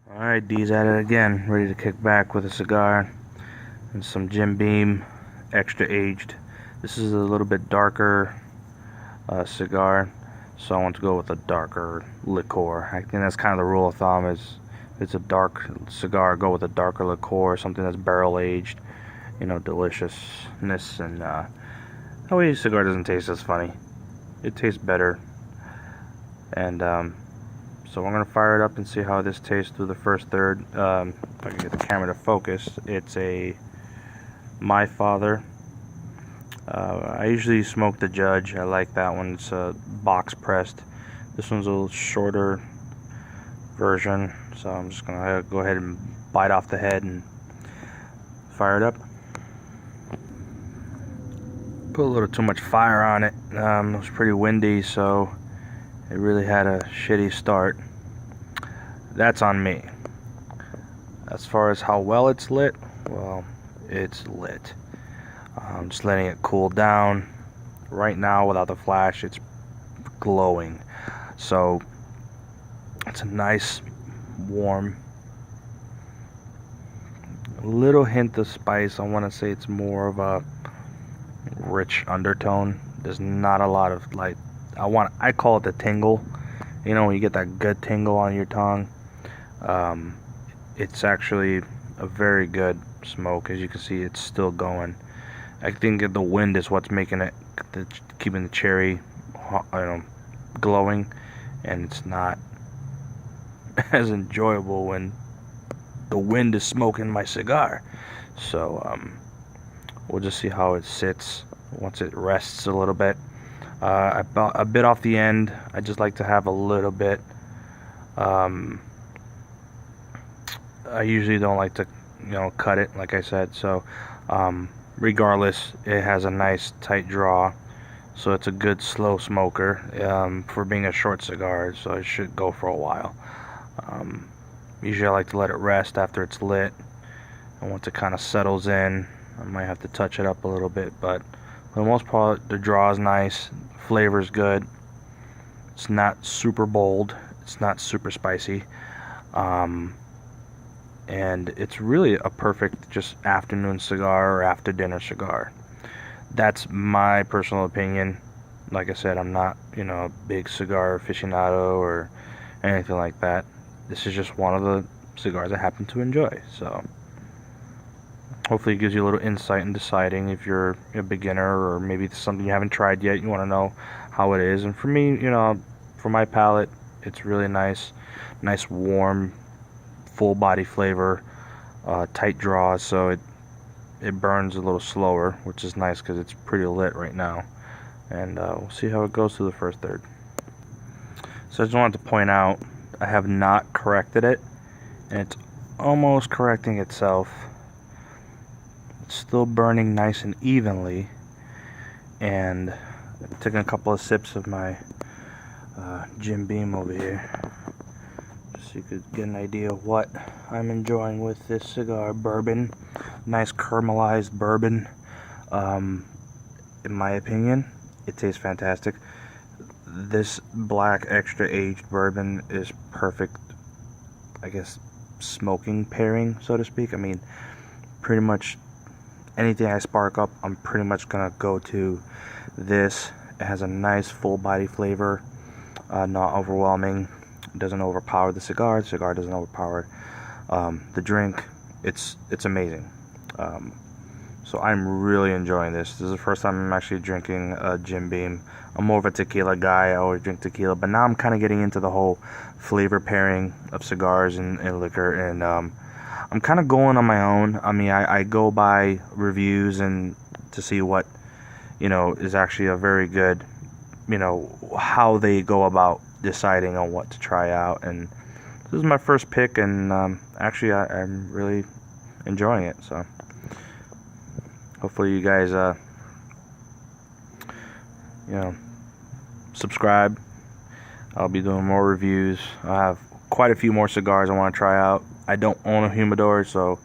Alright, D's at it again, ready to kick back with a cigar and some Jim Beam extra aged. This is a little bit darker cigar, so I want to go with a darker liqueur. I think that's kind of the rule of thumb, is if it's a dark cigar, go with a darker liqueur, something that's barrel aged, deliciousness, and that way cigar doesn't taste as funny. It tastes better. And so I'm going to fire it up and see how this tastes through the first third. If I can get the camera to focus, it's a My Father. I usually smoke the Judge. I like that one. It's box pressed. This one's a little shorter version, so I'm just going to go ahead and bite off the head and fire it up. Put a little too much fire on it. It was pretty windy, so it really had a shitty start. That's on me. As far as how well it's lit, well, it's lit. I'm just letting it cool down. Right now, without the flash, it's glowing. So it's a nice, warm, little hint of spice. I want to say it's more of a rich undertone. There's not a lot of I call it the tingle. When you get that good tingle on your tongue. It's actually a very good smoke. As you can see, it's still going. I think the wind is what's making it, keeping the cherry, glowing, and it's not as enjoyable when the wind is smoking my cigar. So we'll just see how it sits once it rests a little bit. A bit off the end. I just like to have a little bit. I usually don't like to, cut it, like I said. So, regardless, it has a nice tight draw. So it's a good slow smoker for being a short cigar. So it should go for a while. Usually I like to let it rest after it's lit. And once it kind of settles in, I might have to touch it up a little bit. But for the most part, the draw is nice. Flavor's good. It's not super bold. It's not super spicy. And it's really a perfect just afternoon cigar or after dinner cigar. That's my personal opinion. Like I said, I'm not, a big cigar aficionado or anything like that. This is just one of the cigars I happen to enjoy. So hopefully it gives you a little insight in deciding if you're a beginner or maybe it's something you haven't tried yet. You want to know how it is. And for me, for my palate, it's really nice warm, full body flavor, tight draw, so it burns a little slower, which is nice because it's pretty lit right now. And we'll see how it goes through the first third. So I just wanted to point out, I have not corrected it, and it's almost correcting itself. It's still burning nice and evenly, and I'm taking a couple of sips of my Jim Beam over here, just so you could get an idea of what I'm enjoying with this cigar. Bourbon, nice caramelized bourbon. In my opinion, it tastes fantastic. This black extra aged bourbon is perfect, I guess, smoking pairing, so to speak. I mean, pretty much anything I spark up, I'm pretty much gonna go to this. It has a nice full body flavor, not overwhelming. It doesn't overpower the cigar. The cigar doesn't overpower the drink. It's amazing. So I'm really enjoying this. This is the first time I'm actually drinking a Jim Beam. I'm more of a tequila guy. I always drink tequila, but now I'm kind of getting into the whole flavor pairing of cigars and liquor, and I'm kind of going on my own. I mean, I go by reviews and to see what, is actually a very good, how they go about deciding on what to try out. And this is my first pick, and actually I'm really enjoying it. So hopefully you guys, subscribe. I'll be doing more reviews. I have quite a few more cigars I want to try out. I don't own a humidor, so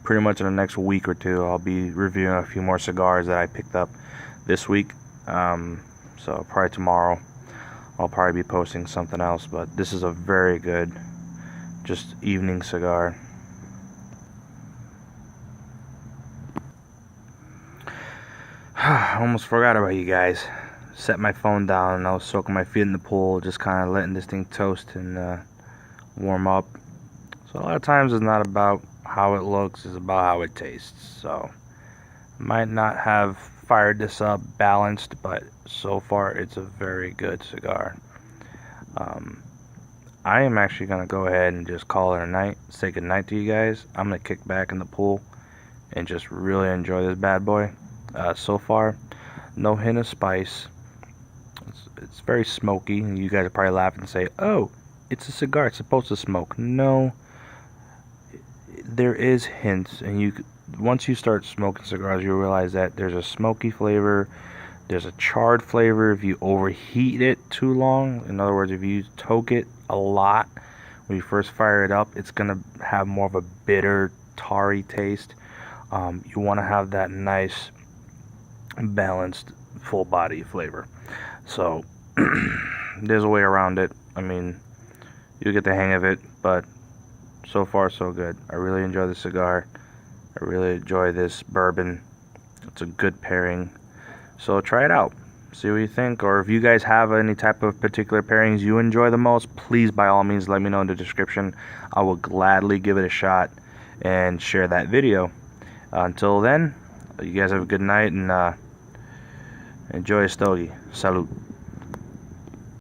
pretty much in the next week or two I'll be reviewing a few more cigars that I picked up this week. So probably tomorrow I'll probably be posting something else, but this is a very good just evening cigar. I almost forgot about you guys. Set my phone down and I was soaking my feet in the pool, just kind of letting this thing toast and warm up. So a lot of times it's not about how it looks, it's about how it tastes. So might not have fired this up balanced, but so far it's a very good cigar. I am actually going to go ahead and just call it a night, say good night to you guys. I'm going to kick back in the pool and just really enjoy this bad boy. So far, no hint of spice. It's very smoky, and you guys are probably laughing and say, oh, it's a cigar, it's supposed to smoke. No, there is hints, and once you start smoking cigars, you realize that there's a smoky flavor, there's a charred flavor if you overheat it too long. In other words, if you toke it a lot when you first fire it up, it's going to have more of a bitter, tarry taste. You want to have that nice, balanced, full body flavor. So there's a way around it. I mean, you'll get the hang of it, but so far so good. I really enjoy the cigar. I really enjoy this bourbon. It's a good pairing. So try it out. See what you think. Or if you guys have any type of particular pairings you enjoy the most, please by all means let me know in the description. I will gladly give it a shot and share that video. Until then, you guys have a good night and enjoy a stogie. Salud.